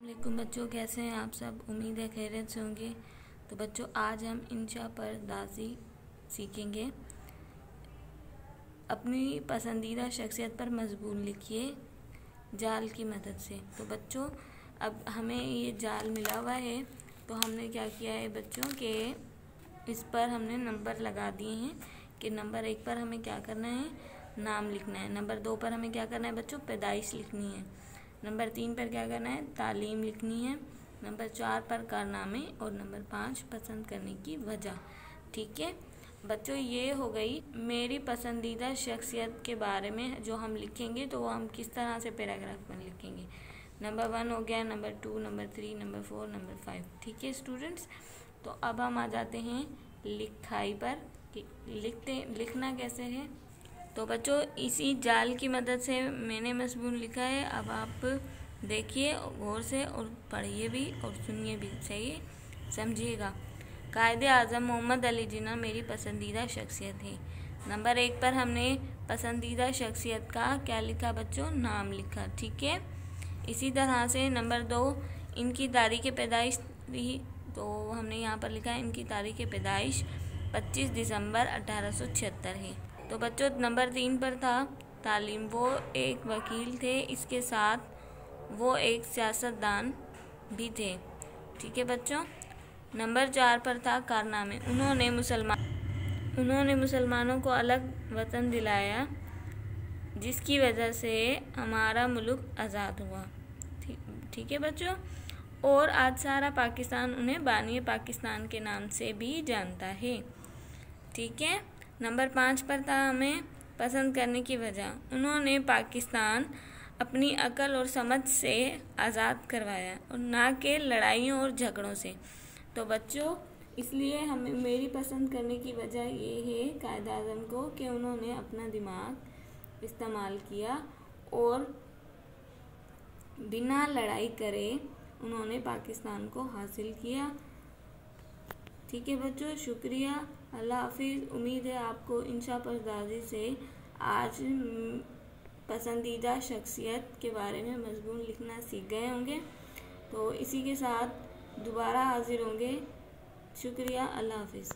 वालेकुम बच्चों, कैसे हैं आप सब। उम्मीद है खैरियत से होंगे। तो बच्चों, आज हम इंशा परदाजी सीखेंगे। अपनी पसंदीदा शख्सियत पर मजमून लिखिए जाल की मदद से। तो बच्चों, अब हमें ये जाल मिला हुआ है, तो हमने क्या किया है बच्चों के इस पर हमने नंबर लगा दिए हैं कि नंबर 1 पर हमें क्या करना है, नाम लिखना है। नंबर 2 पर हमें क्या करना है बच्चों, पैदाइश लिखनी है। नंबर 3 पर क्या करना है, तालीम लिखनी है। नंबर 4 पर कारनामे और नंबर 5 पसंद करने की वजह। ठीक है बच्चों, ये हो गई मेरी पसंदीदा शख्सियत के बारे में जो हम लिखेंगे। तो वो हम किस तरह से पैराग्राफ में लिखेंगे। नंबर 1 हो गया, नंबर 2, नंबर 3, नंबर 4, नंबर 5। ठीक है स्टूडेंट्स, तो अब हम आ जाते हैं लिखाई पर कि लिखना कैसे है। तो बच्चों, इसी जाल की मदद से मैंने मजमून लिखा है। अब आप देखिए गौर से और पढ़िए भी और सुनिए भी, सही समझिएगा। कायदे आज़म मोहम्मद अली जिन्ना मेरी पसंदीदा शख्सियत है। नंबर 1 पर हमने पसंदीदा शख्सियत का क्या लिखा बच्चों, नाम लिखा। ठीक है, इसी तरह से नंबर 2 इनकी तारीख़ पैदाइश भी, तो हमने यहाँ पर लिखा है इनकी तारीख़ पैदाइश 25 दिसंबर 1876 है। तो बच्चों, नंबर 3 पर था तालीम, वो एक वकील थे, इसके साथ वो एक सियासतदान भी थे। ठीक है बच्चों। नंबर 4 पर था कारनामे, उन्होंने मुसलमानों को अलग वतन दिलाया जिसकी वजह से हमारा मुल्क आज़ाद हुआ। ठीक है बच्चों, और आज सारा पाकिस्तान उन्हें बानी पाकिस्तान के नाम से भी जानता है। ठीक है। नंबर 5 पर था हमें पसंद करने की वजह, उन्होंने पाकिस्तान अपनी अकल और समझ से आज़ाद करवाया और ना के लड़ाइयों और झगड़ों से। तो बच्चों, इसलिए हमें मेरी पसंद करने की वजह ये है कायदे आज़म को कि उन्होंने अपना दिमाग इस्तेमाल किया और बिना लड़ाई करे उन्होंने पाकिस्तान को हासिल किया। ठीक है बच्चों, शुक्रिया, अल्लाह हाफिज़। उम्मीद है आपको इंशा परदाजी से आज पसंदीदा शख्सियत के बारे में मजमून लिखना सीख गए होंगे। तो इसी के साथ दोबारा हाजिर होंगे। शुक्रिया, अल्लाह हाफिज़।